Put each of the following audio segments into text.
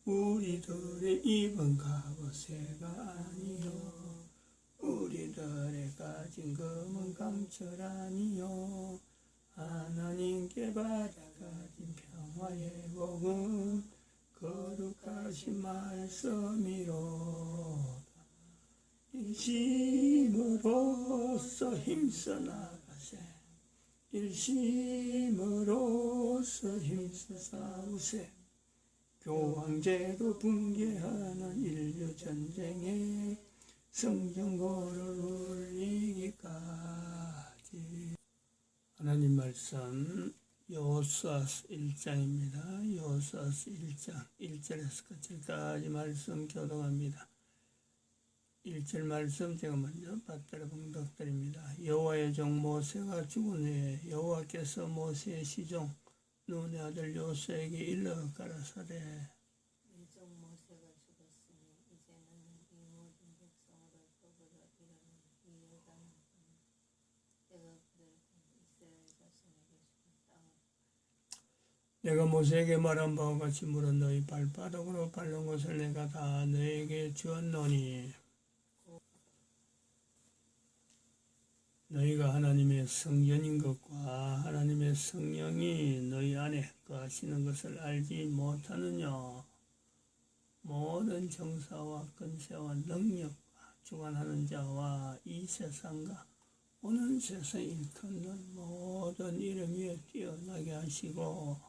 우리들의 입은 갑옷새가 아니요 우리들의 가진 금은 강철 아니요 하나님께 받아 가진 평화의 복은 거룩하신 말씀이로다. 일심으로써 힘써 나가세 일심으로써 힘써 싸우세 교황제도 붕괴하는 인류 전쟁에 성전고를 울리기까지. 하나님 말씀 여호수아서 1장입니다. 여호수아서 1장 1절에서 끝절까지 말씀 교독합니다. 1절 말씀 제가 먼저 받들어 봉독드립니다. 여호와의 종 모세가 죽은 후에 여호와께서 모세의 시종 눈의 아들 여호수아에게 일러 가라사대 네 종 모세가 죽었으니 이제는 이 모든 백성으로 떠들어 이르는 이 여호와는 내가 그들을 이스라엘 자손에게 주는 땅을 내가 모세에게 말한 바와 같이 물은 너희 발바닥으로 밟는 것을 내가 다 너희에게 주었노니 너희가 하나님의 성전인 것과 하나님의 성령이 너희 안에 거하시는 것을 알지 못하느냐. 모든 정사와 권세와 능력과 주관하는 자와 이 세상과 오는 세상 일컫는 모든 이름 위에 뛰어나게 하시고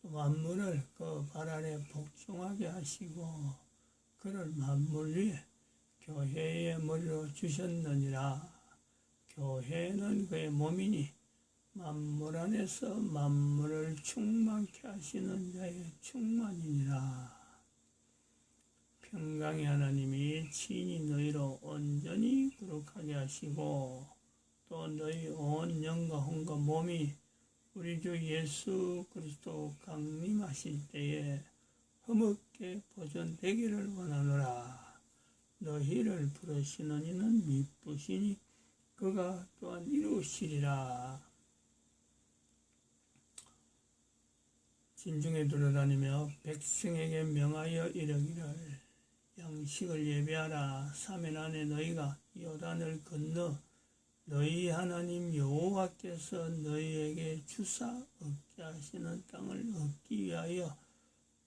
만물을 그 발 아래 복종하게 하시고 그를 만물 위에 교회의 머리로 주셨느니라. 교회는 그의 몸이니 만물 안에서 만물을 충만케 하시는 자의 충만이니라. 평강의 하나님이 친히 너희로 온전히 거룩하게 하시고 또 너희 온 영과 혼과 몸이 우리 주 예수 그리스도 강림하실 때에 흠없게 보존되기를 원하노라. 너희를 부르시는 이는 미쁘시니 그가 또한 이루시리라. 진중에 돌아다니며 백성에게 명하여 이르기를 양식을 예배하라. 3일 안에 너희가 요단을 건너 너희 하나님 여호와께서 너희에게 주사 얻게 하시는 땅을 얻기 위하여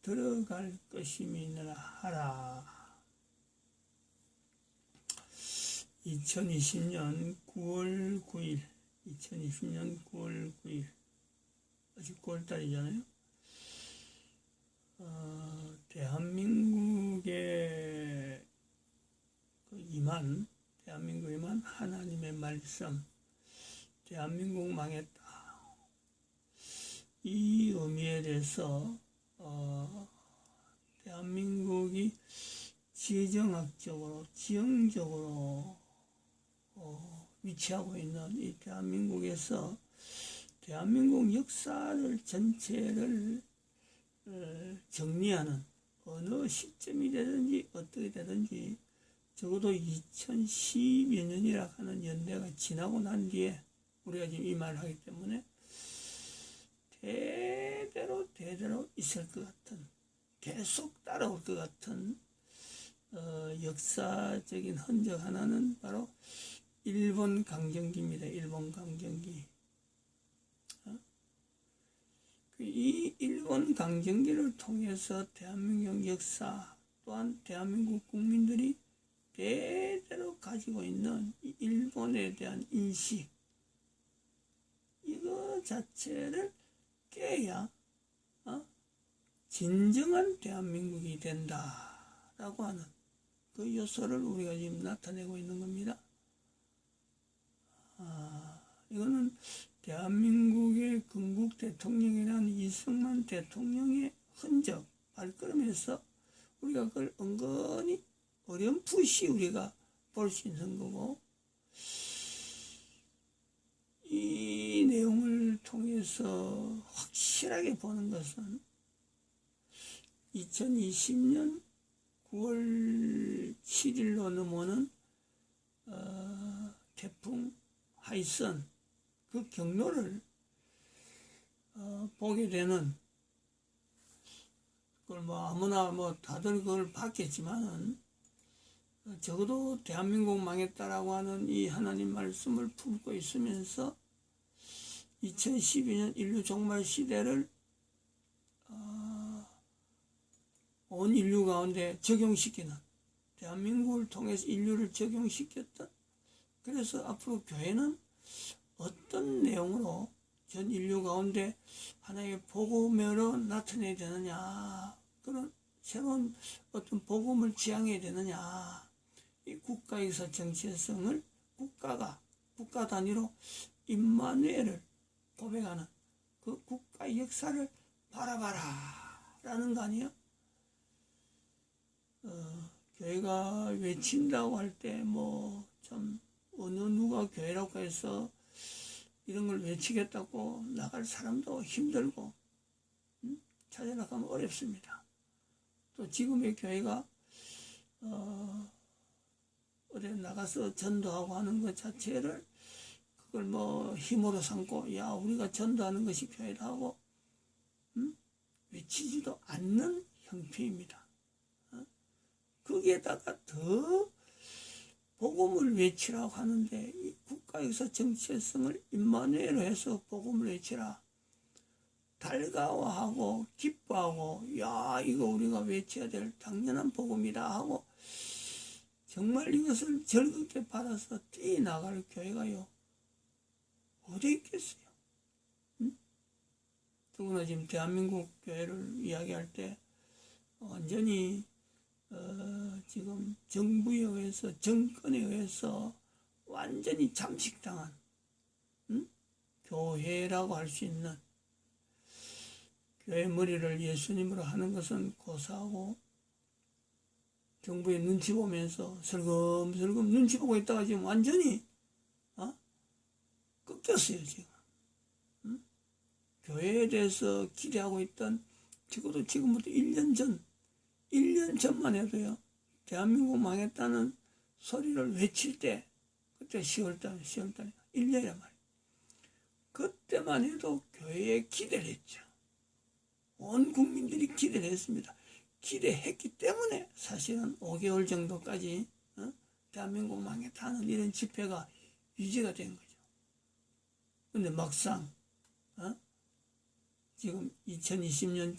들어갈 것임이니라 하라. 2020년 9월 9일 아직 9월달이잖아요. 대한민국에 대한민국에만 하나님의 말씀, 대한민국 망했다. 이 의미에 대해서 대한민국이 지정학적으로, 지형적으로 위치하고 있는 이 대한민국에서 대한민국 역사를 전체를 정리하는 어느 시점이 되든지 어떻게 되든지 적어도 2012 년이라 하는 연대가 지나고 난 뒤에 우리가 지금 이 말을 하기 때문에 대대로 있을 것 같은, 계속 따라올 것 같은 역사적인 흔적 하나는 바로 일본 강점기입니다. 일본 강점기. 이 일본 강점기를 통해서 대한민국 역사 또한 대한민국 국민들이 대대로 가지고 있는 일본에 대한 인식, 이거 자체를 깨야 진정한 대한민국이 된다라고 하는 그 요소를 우리가 지금 나타내고 있는 겁니다. 이거는 대한민국의 건국 대통령이라는 이승만 대통령의 흔적, 발걸음에서 우리가 그걸 은근히 어렴풋이 우리가 볼 수 있는 거고, 이 내용을 통해서 확실하게 보는 것은 2020년 9월 7일로 넘어오는 태풍 하이선 그 경로를 보게 되는 그걸 뭐 아무나 뭐 다들 그걸 봤겠지만은 적어도 대한민국 망했다라고 하는 이 하나님 말씀을 품고 있으면서 2012년 인류 종말 시대를 온 인류 가운데 적용시키는, 대한민국을 통해서 인류를 적용시켰던, 그래서 앞으로 교회는 어떤 내용으로 전 인류 가운데 하나의 복음으로 나타내야 되느냐, 그런 새로운 어떤 복음을 지향해야 되느냐, 이 국가에서 정체성을 국가 단위로 임마누엘을 고백하는 그 국가 역사를 바라봐라 라는 거 아니에요? 교회가 외친다고 할 때 뭐 참 어느 누가 교회라고 해서 이런 걸 외치겠다고 나갈 사람도 힘들고 찾아나가면 어렵습니다. 또 지금의 교회가 어디 나가서 전도하고 하는 것 자체를 그걸 뭐 힘으로 삼고 야 우리가 전도하는 것이 교회다 하고 외치지도 않는 형편입니다. 거기에다가 더 복음을 외치라고 하는데 이 국가에서 정체성을 임마누엘로 해서 복음을 외치라. 달가워하고 기뻐하고 야 이거 우리가 외쳐야 될 당연한 복음이다 하고 정말 이것을 즐겁게 받아서 뛰어나갈 교회가요 어디 있겠어요? 더구나 지금 대한민국 교회를 이야기할 때 완전히 지금 정부에 의해서 정권에 의해서 완전히 잠식당한 교회라고 할 수 있는, 교회 머리를 예수님으로 하는 것은 고사하고 정부의 눈치 보면서 슬금슬금 눈치 보고 있다가 지금 완전히 꺾였어요 지금. 교회에 대해서 기대하고 있던, 적어도 지금부터 1년 전만 해도요, 대한민국 망했다는 소리를 외칠 때, 그때 10월달, 1년이란 말이에요. 그때만 해도 교회에 기대를 했죠. 온 국민들이 기대를 했습니다. 기대했기 때문에 사실은 5개월 정도까지 대한민국 망했다는 이런 집회가 유지가 된 거죠. 근데 막상 지금 2020년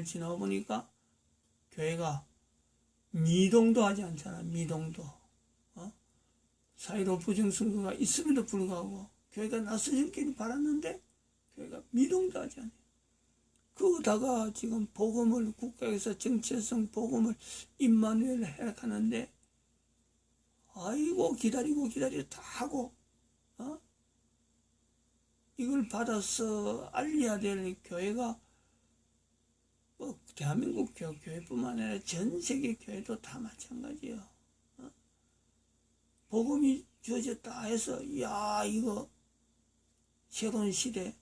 지나고 보니까 교회가 미동도 하지 않잖아. 미동도. 4.15 부정선거가 있음에도 불구하고 교회가 나서지길 바랐는데 교회가 미동도 하지 않아요. 그러다가 지금 복음을, 국가에서 정체성 복음을 임마누엘 해락하는데 아이고 기다리고 다 하고 이걸 받아서 알려야 될 교회가 뭐 대한민국 교회뿐만 아니라 전 세계 교회도 다 마찬가지예요. 복음이 주어졌다 해서 야 이거 새로운 시대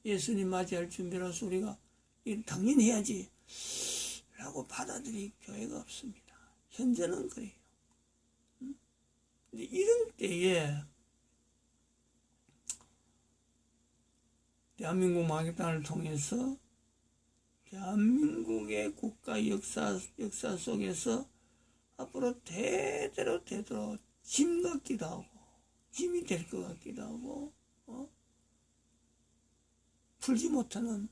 예수님 맞이할 준비라서 우리가 이걸 당연히 해야지 라고 받아들일 교회가 없습니다. 현재는 그래요. 근데 이런 때에 대한민국 망했다를 통해서 대한민국의 국가 역사 속에서 앞으로 대대로 짐 같기도 하고 짐이 될 것 같기도 하고 풀지 못하는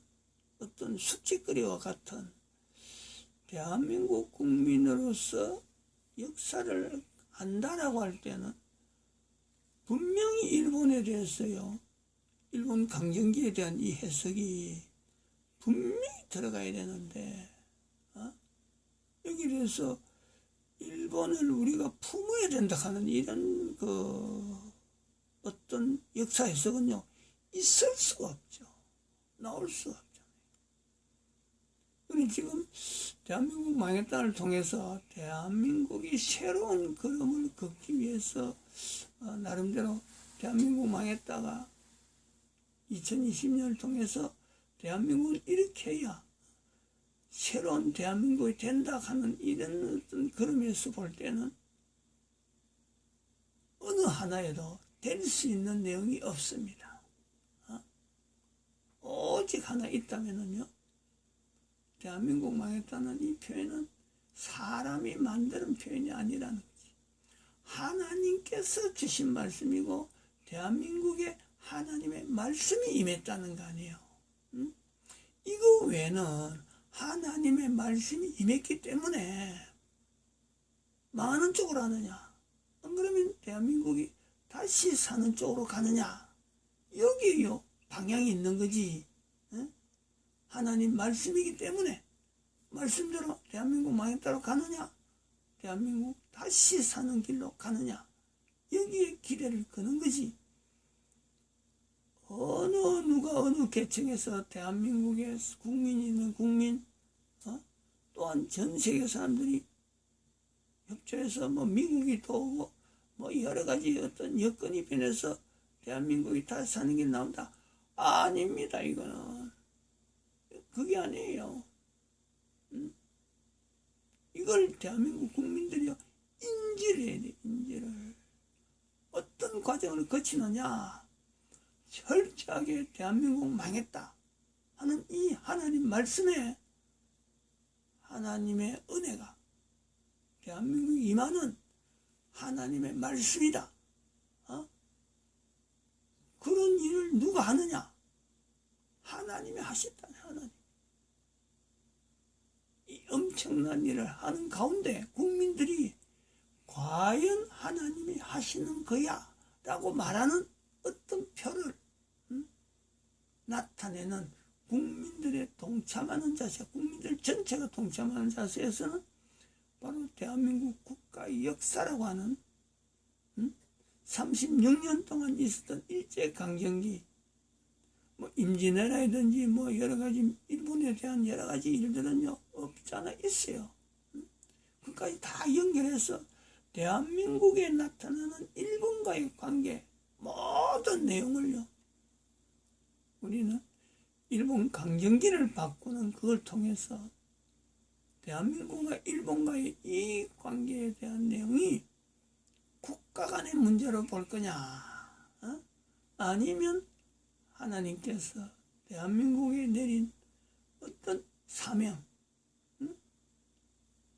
어떤 숙제거리와 같은 대한민국 국민으로서 역사를 안다라고 할 때는 분명히 일본에 대해서요, 일본 강점기에 대한 이 해석이 분명히 들어가야 되는데 여기에 대해서 일본을 우리가 품어야 된다 하는 이런 어떤 역사 해석은요 있을 수가 없죠. 나올 수가 없잖아요. 우리 지금 대한민국 망했다를 통해서 대한민국이 새로운 걸음을 걷기 위해서 나름대로 대한민국 망했다가 2020년을 통해서 대한민국을 일으켜야 새로운 대한민국이 된다 하는 이런 어떤 걸음에서 볼 때는 어느 하나에도 될 수 있는 내용이 없습니다. 오직 하나 있다면은요, 대한민국 망했다는 이 표현은 사람이 만드는 표현이 아니라는 거지. 하나님께서 주신 말씀이고 대한민국에 하나님의 말씀이 임했다는 거 아니에요. 응? 이거 외에는 하나님의 말씀이 임했기 때문에 망하는 쪽으로 하느냐, 안 그러면 대한민국이 다시 사는 쪽으로 가느냐, 여기에요 방향이 있는 거지. 응? 하나님 말씀이기 때문에 말씀대로 대한민국 망했다로 가느냐, 대한민국 다시 사는 길로 가느냐, 여기에 기대를 거는 거지. 누가 어느 계층에서 대한민국에 국민이 있는 국민, 또한 전 세계 사람들이 협조해서 미국이 도우고 여러 가지 어떤 여건이 변해서 대한민국이 다시 사는 길 나온다. 아닙니다. 이거는 그게 아니에요. 이걸 대한민국 국민들이 인지를 해야 돼. 인지를. 어떤 과정을 거치느냐, 철저하게 대한민국 망했다 하는 이 하나님 말씀에 하나님의 은혜가 대한민국에 임하는 하나님의 말씀이다. 그런 일을 누가 하느냐? 하나님이 하셨다. 하나님. 이 엄청난 일을 하는 가운데 국민들이 과연 하나님이 하시는 거야 라고 말하는 어떤 표를 나타내는 국민들의 동참하는 자세, 국민들 전체가 동참하는 자세에서는 바로 대한민국 국가의 역사라고 하는 36년 동안 있었던 일제강점기, 임진왜란이든지 여러 가지 일본에 대한 여러 가지 일들은요 없잖아 있어요. 그까지 다 연결해서 대한민국에 나타나는 일본과의 관계 모든 내용을요 우리는 일본 강점기를 바꾸는 그걸 통해서 대한민국과 일본과의 이 관계에 대한 내용이 국가 간의 문제로 볼 거냐, 아니면 하나님께서 대한민국에 내린 어떤 사명,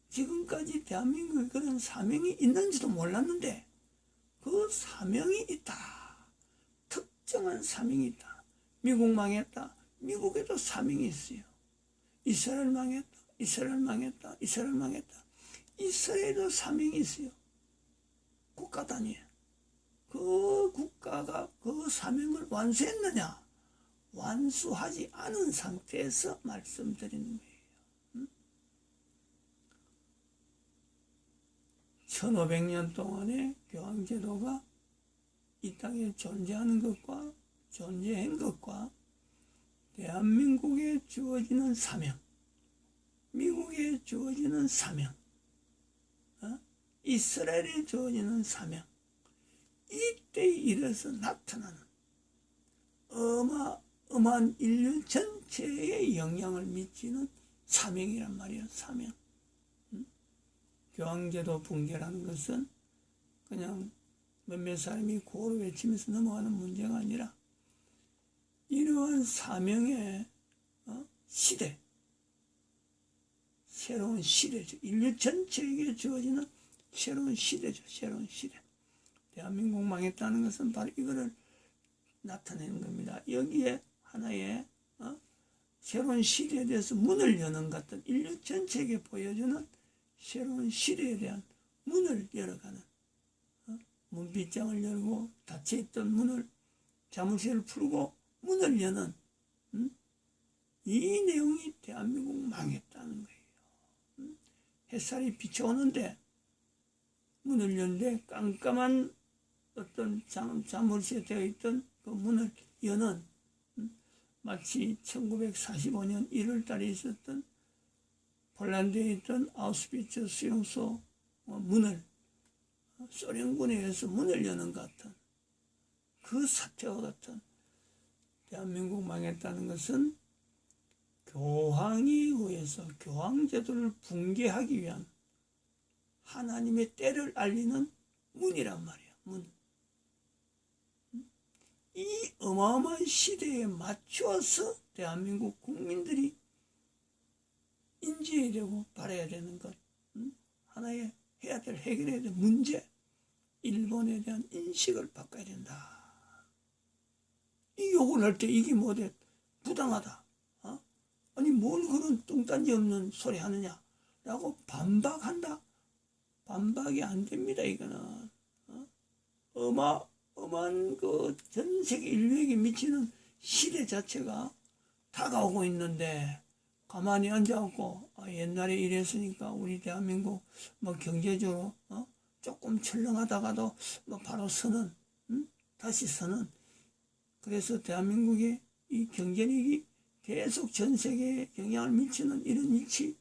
지금까지 대한민국에 그런 사명이 있는지도 몰랐는데 그 사명이 있다. 특정한 사명이 있다. 미국 망했다. 미국에도 사명이 있어요. 이스라엘 망했다. 이스라엘 망했다. 이스라엘 망했다. 이스라엘도 사명이 있어요. 국가 단위에. 그 국가가 그 사명을 완수했느냐? 완수하지 않은 상태에서 말씀드리는 거예요. 1500년 동안의 교황제도가 이 땅에 존재하는 것과 존재한 것과 대한민국에 주어지는 사명, 미국에 주어지는 사명, 이스라엘에 주어지는 사명, 이때에 이르러서 나타나는 어마어마한 인류 전체에 영향을 미치는 사명이란 말이에요. 사명. 교황제도 붕괴라는 것은 그냥 몇몇 사람이 구호를 외치면서 넘어가는 문제가 아니라 이러한 사명의 시대, 새로운 시대죠. 인류 전체에게 주어지는 새로운 시대죠. 새로운 시대. 대한민국 망했다는 것은 바로 이거를 나타내는 겁니다. 여기에 하나의 새로운 시대에 대해서 문을 여는 것 같은, 인류 전체에게 보여주는 새로운 시대에 대한 문을 열어가는, 문빗장을 열고 닫혀있던 문을, 자물쇠를 풀고 문을 여는 이 내용이 대한민국 망했다는 거예요. 햇살이 비춰오는데 문을 여는데 깜깜한 어떤 자물쇠 되어 있던 그 문을 여는, 마치 1945년 1월 달에 있었던 폴란드에 있던 아우슈비츠 수용소 문을 소련군에 의해서 문을 여는 것 같은 그 사태와 같은, 대한민국 망했다는 것은 교황에 의해서 교황제도를 붕괴하기 위한 하나님의 때를 알리는 문이란 말이야. 문. 이 어마어마한 시대에 맞추어서 대한민국 국민들이 인지해야 되고 바라야 되는 것, 하나의 해야 될 해결해야 될 문제, 일본에 대한 인식을 바꿔야 된다. 이 욕을 할 때 이게 뭐래 부당하다. 아니 뭘 그런 뚱딴지 없는 소리 하느냐 라고 반박한다. 반박이 안 됩니다. 이거는 어마어마한 그 전 세계 인류에게 미치는 시대 자체가 다가오고 있는데 가만히 앉아갖고 옛날에 이랬으니까 우리 대한민국 뭐 경제적으로 조금 철렁하다가도 뭐 바로 서는 다시 서는, 그래서 대한민국의 이 경제력이 계속 전 세계에 영향을 미치는 이런 위치,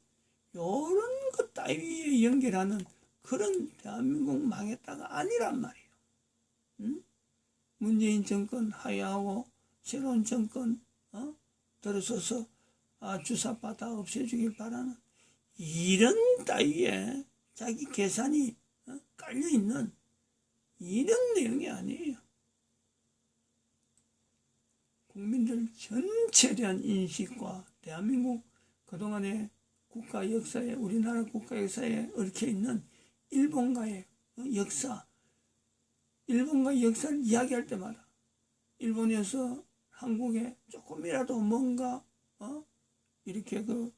요런 것 따위에 연결하는 그런 대한민국 망했다가 아니란 말이에요. 문재인 정권 하야하고 새로운 정권 들어서서 주사파 다 없애주길 바라는 이런 따위에 자기 계산이 깔려있는 이런 내용이 아니에요. 국민들 전체에 대한 인식과 대한민국 그동안의 국가 역사에, 우리나라 국가 역사에 얽혀있는 일본과의 역사, 일본과의 역사를 이야기할 때마다 일본에서 한국에 조금이라도 뭔가 이렇게 그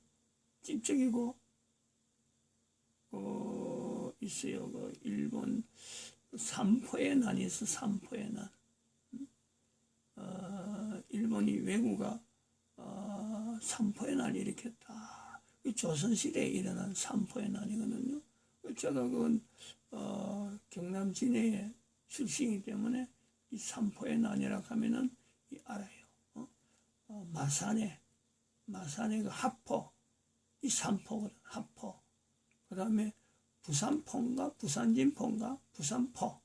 찝적이고 있어요. 그 일본 삼포의 난이 있어. 삼포의 난. 일본이 왜구가 삼포의 난이 일으켰다. 조선시대에 일어난 삼포의 난이거든요. 제가 그건 경남 진해의 출신이기 때문에 이 삼포의 난이라고 하면은 알아요. 마산의 그 하포, 이 삼포거든. 하포. 그 다음에 부산포인가 부산진포인가 부산포.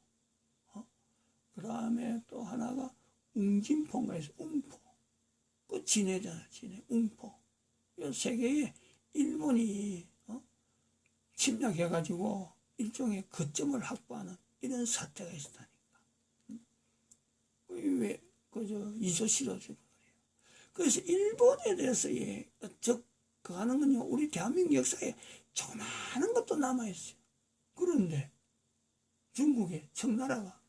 그 다음에 또 하나가 웅진포인가 해서 웅포. 그 진해잖아. 진해 웅포. 이 세 개의 일본이 침략해가지고 일종의 거점을 확보하는 이런 사태가 있었다니까. 왜 그저 이소시로서 그래요. 그래서 일본에 대해서 그 하는 건요, 우리 대한민국 역사에 조그마한 것도 남아있어요. 그런데 중국의 청나라가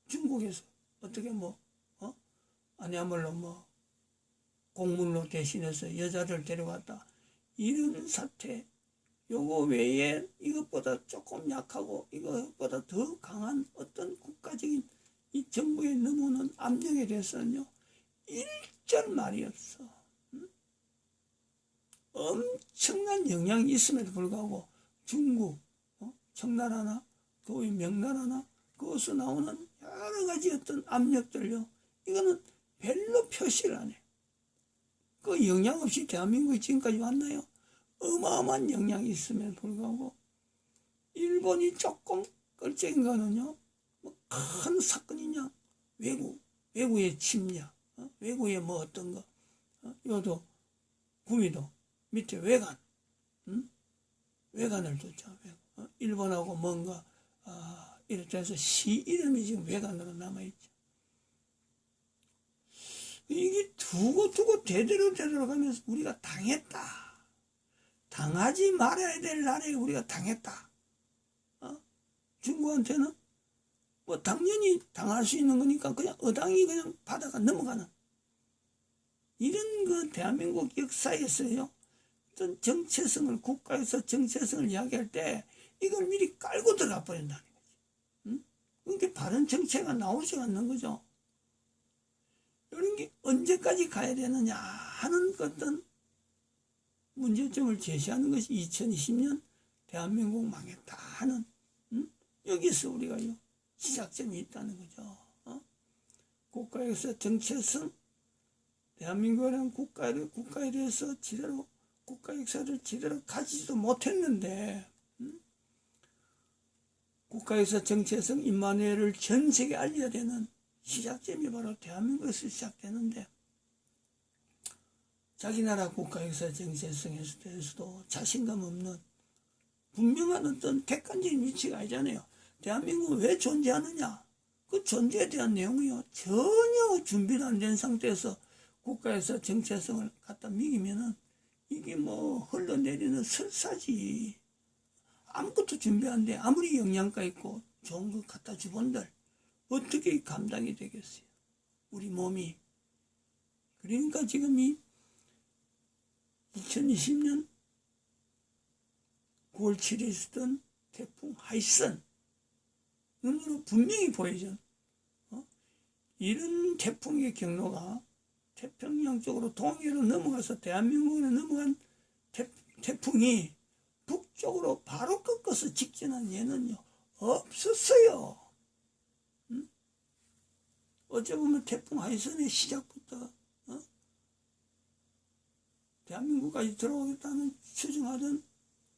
중국에서 어떻게 아니야말로 공물로 대신해서 여자를 데려갔다. 이런 사태, 요거 외에 이것보다 조금 약하고 이것보다 더 강한 어떤 국가적인 이 정부에 넘어오는 압력에 대해서는요, 일절 말이 없어. 엄청난 영향이 있음에도 불구하고 중국, 청나라나 그 외 명나라나 그것에서 나오는 여러 가지 어떤 압력들요, 이거는 별로 표시를 안 해. 그 영향 없이 대한민국이 지금까지 왔나요? 어마어마한 영향이 있음에도 불구하고 일본이 조금 끌적인 거는요, 큰 사건이냐, 외구의 침략, 외구의 어떤 거, 요도 구미도 밑에 외관, 외관을 뒀죠. 일본하고 뭔가 이렇게 해서 시 이름이 지금 외관으로 남아있죠. 이게 두고 대대로 가면서 우리가 당했다. 당하지 말아야 될 나라에 우리가 당했다. 중국한테는 당연히 당할 수 있는 거니까 그냥 어당이 그냥 바다가 넘어가는 이런 그 대한민국 역사에서요, 어떤 정체성을, 국가에서 정체성을 이야기할 때 이걸 미리 깔고 들어가 버린다는 거지. 그러니까 바른 정체가 나오지 않는 거죠. 이런 게 언제까지 가야 되느냐 하는 어떤 문제점을 제시하는 것이 2020년 대한민국 망했다 하는, 여기서 우리가요, 시작점이 있다는 거죠. 국가에서 정체성, 대한민국이라는 국가에 대해서 제대로 국가 역사를 제대로 가지지도 못했는데, 국가에서 정체성 임마누엘을 전 세계에 알려야 되는 시작점이 바로 대한민국에서 시작되는데, 자기 나라 국가 역사 정체성에 대해서도 자신감 없는 분명한 어떤 객관적인 위치가 아니잖아요. 대한민국은 왜 존재하느냐, 그 존재에 대한 내용이요, 전혀 준비도 안 된 상태에서 국가에서 정체성을 갖다 미기면은 이게 뭐 흘러내리는 설사지. 아무것도 준비 안 돼. 아무리 영양가 있고 좋은 거 갖다 주본들 어떻게 감당이 되겠어요? 우리 몸이. 그러니까 지금 이 2020년 9월 7일에 있었던 태풍 하이슨 눈으로 분명히 보여준 이런 태풍의 경로가 태평양 쪽으로 동해로 넘어가서 대한민국으로 넘어간 태풍이 북쪽으로 바로 꺾어서 직진한 예는요 없었어요. 어째 보면 태풍 하이슨의 시작부터 대한민국까지 들어오겠다는 추정하던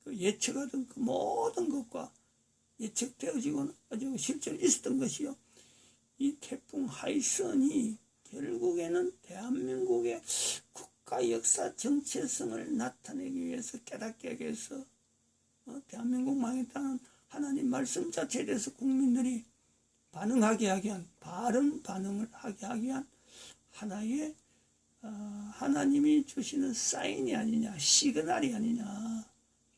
그 예측하던 그 모든 것과 예측되어지고 아주 실제로 있었던 것이요. 이 태풍 하이슨이 결국에는 대한민국의 국가 역사 정체성을 나타내기 위해서 깨닫게 하기 위해서 대한민국 망했다는 하나님 말씀 자체에 대해서 국민들이 반응하게 하게 한 바른 반응을 하게 한 하나의 하나님이 주시는 사인이 아니냐 시그널이 아니냐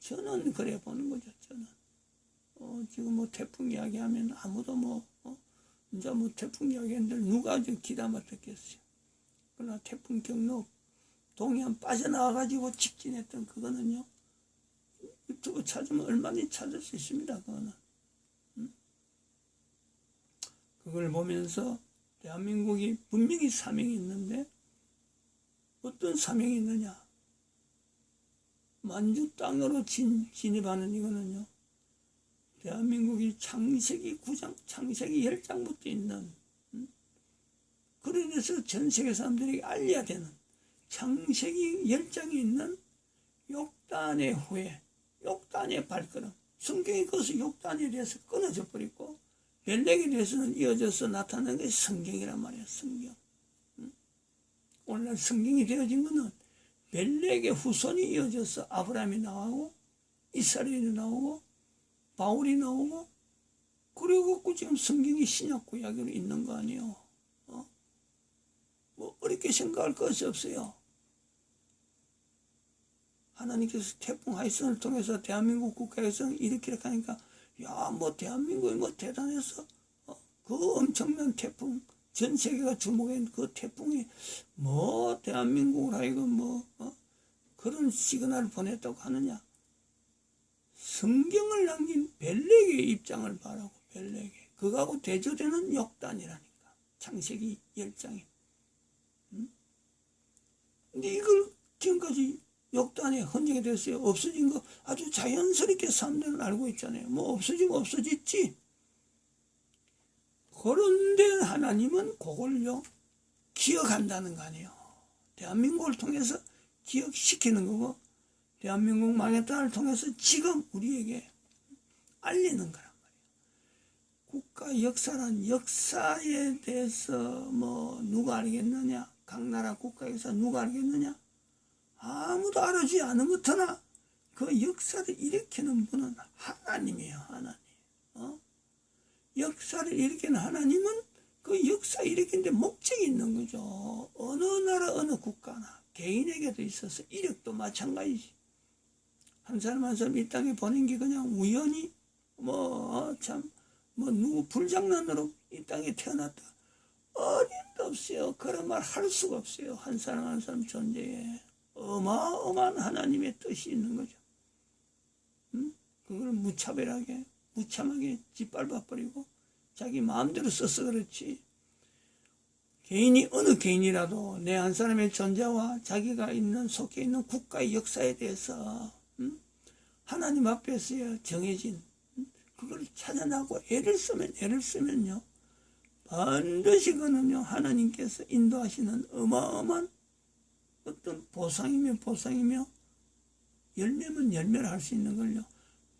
저는 그래 보는 거죠. 저는 지금 뭐 태풍 이야기하면 아무도 이제 태풍 이야기했는데 누가 좀 귀담아 듣겠어요. 그러나 태풍 경로 동해안 빠져나와가지고 직진했던 그거는요 유튜브 찾으면 얼마든지 찾을 수 있습니다. 그거는 그걸 보면서 대한민국이 분명히 사명이 있는데 어떤 사명이 있느냐? 만주 땅으로 진입하는 이거는요. 대한민국이 창세기 9장, 창세기 10장부터 있는 그래서 전 세계 사람들에게 알려야 되는 창세기 10장이 있는 욕단의 후예, 욕단의 발걸음. 성경이 거기서 욕단에 대해서 끊어져 버리고 벨렉에 대해서는 이어져서 나타나는 것이 성경이란 말이야. 성경. 오늘날 성경이 되어진 것은 벨렉의 후손이 이어져서 아브라함이 나오고 이스라엘이 나오고 바울이 나오고 그리고 지금 성경이 신약 구약으로 있는 거 아니에요. 뭐 어렵게 생각할 것이 없어요. 하나님께서 태풍 하이슨을 통해서 대한민국 국가에서 이렇게 하니까 야 뭐 대한민국이 뭐 대단해서 그 엄청난 태풍 전 세계가 주목한 그 태풍이 뭐 대한민국을 하여금 그런 시그널을 보냈다고 하느냐. 성경을 남긴 벨렉의 입장을 바라고 벨렉의 그거하고 대조되는 욕단이라니까. 창세기 10장에. 근데 이걸 지금까지 욕단에 헌정이 됐어요. 없어진 거 아주 자연스럽게 사람들은 알고 있잖아요. 뭐 없어지면 없어졌지. 그런데 하나님은 그걸요 기억한다는 거 아니에요. 대한민국을 통해서 기억시키는 거고 대한민국 망했다를 통해서 지금 우리에게 알리는 거란 말이에요. 국가 역사란 역사에 대해서 뭐 누가 알겠느냐? 각 나라 국가 역사 누가 알겠느냐? 아무도 알아주지 않은 것 하나 그 역사를 일으키는 분은 하나님이에요. 하나님. 역사를 일으키는 하나님은 그 역사 일으키는데 목적이 있는 거죠. 어느 나라 어느 국가나 개인에게도 있어서 이력도 마찬가지지. 한 사람 한 사람 이 땅에 보낸 게 그냥 우연히 누구 불장난으로 이 땅에 태어났다. 어림도 없어요. 그런 말 할 수가 없어요. 한 사람 한 사람 존재에 어마어마한 하나님의 뜻이 있는 거죠. 그걸 무참하게 짓밟아버리고 자기 마음대로 써서 그렇지. 개인이 어느 개인이라도 내 한 사람의 존재와 자기가 속해 있는 국가의 역사에 대해서 하나님 앞에서 정해진 그걸 찾아나고 애를 쓰면요 반드시 그는요 하나님께서 인도하시는 어마어마한 어떤 보상이며 열매면 열매를 할 수 있는 걸요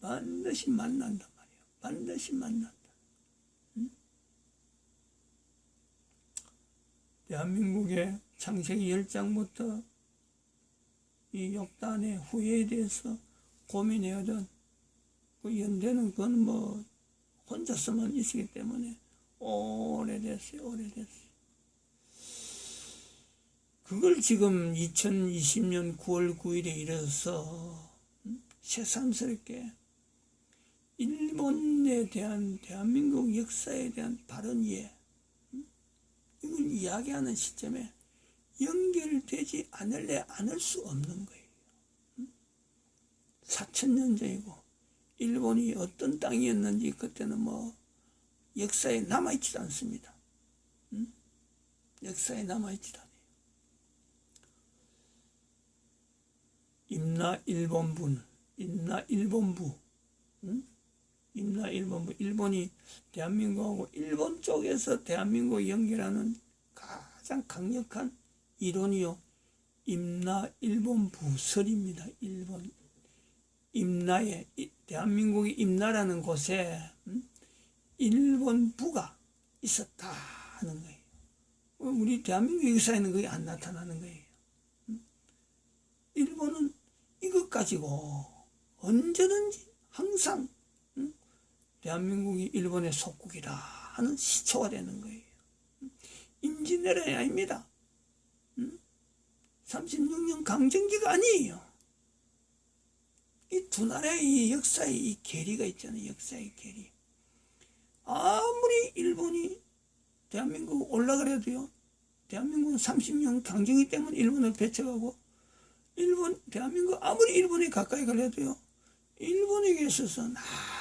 반드시 만난단 말이에요. 반드시 만난다. 대한민국의 창세기 10장부터 이 욕단의 후예에 대해서 고민해오던 그 연대는 그건 뭐 혼자서만 있었기 때문에 오래됐어요. 그걸 지금 2020년 9월 9일에 이르러서 새삼스럽게 일본에 대한 대한민국 역사에 대한 바른 이해, 이걸 이야기하는 시점에 연결되지 않을 수 없는 거예요. 4,000년 전이고 일본이 어떤 땅이었는지 그때는 뭐 역사에 남아있지도 않습니다. 역사에 남아있지도 않아요. 임나일본부, 일본이 대한민국하고 일본 쪽에서 대한민국을 연결하는 가장 강력한 이론이요, 임나일본부설입니다. 임나에, 대한민국이 임나라는 곳에 일본부가 있었다 하는 거예요. 우리 대한민국 역사에는 그게 안 나타나는 거예요. 일본은 이것 가지고 언제든지 항상 대한민국이 일본의 속국이라 하는 시초가 되는 거예요. 임진왜란이 아닙니다. 36년 강점기가 아니에요. 이 두 나라의 이 역사의 이 괴리가 있잖아요. 역사의 괴리. 아무리 일본이 대한민국 올라가려도요, 대한민국은 30년 강점기 때문에 일본을 배척하고, 대한민국 아무리 일본에 가까이 가려도요, 일본에게 있어서는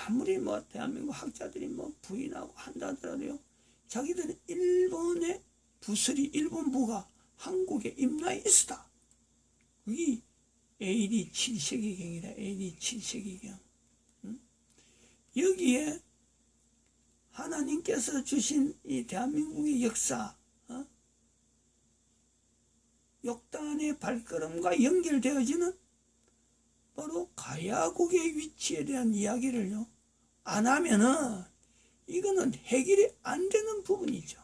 아무리 뭐 대한민국 학자들이 뭐 부인하고 한다 하더라도요, 자기들은 일본의 부설이, 일본부가 한국에 임나에 있었다. 그게 AD 7세기경이다. AD 7세기경. 여기에 하나님께서 주신 이 대한민국의 역사, 역단의 발걸음과 연결되어지는 바로 가야국의 위치에 대한 이야기를요, 안 하면은 이거는 해결이 안 되는 부분이죠.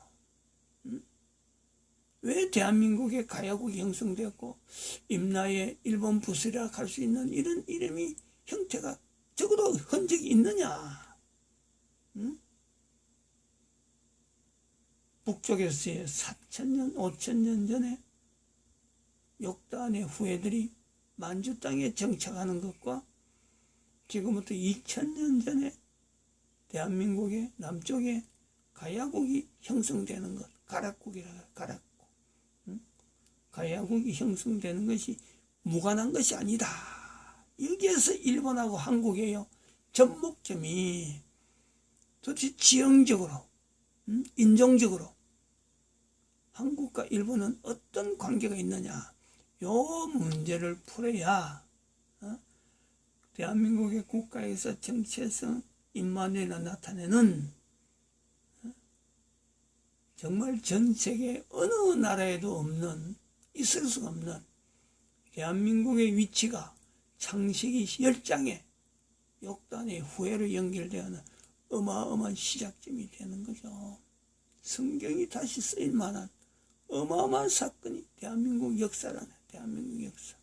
왜 대한민국의 가야국이 형성되었고 임나의 일본 부설이라 할 수 있는 이런 이름이, 형태가 적어도 흔적이 있느냐? 북쪽에서의 4,000년, 5,000년 전에 역단의 후예들이 만주 땅에 정착하는 것과 지금부터 2,000년 전에 대한민국의 남쪽에 가야국이 형성되는 것, 가락국이라 해요. 가락국. 가야국이 형성되는 것이 무관한 것이 아니다. 여기에서 일본하고 한국의 접목점이 도대체 지형적으로, 인종적으로 한국과 일본은 어떤 관계가 있느냐, 요 문제를 풀어야 대한민국의 국가에서 정체성 임만회가 나타내는, 정말 전 세계 어느 나라에도 없는, 있을 수가 없는 대한민국의 위치가 창세기 10장에 역단의 후예로 연결되어는 어마어마한 시작점이 되는 거죠. 성경이 다시 쓰일 만한 어마어마한 사건이 대한민국 역사라네. 대한민국 역사.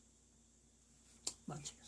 맞아요.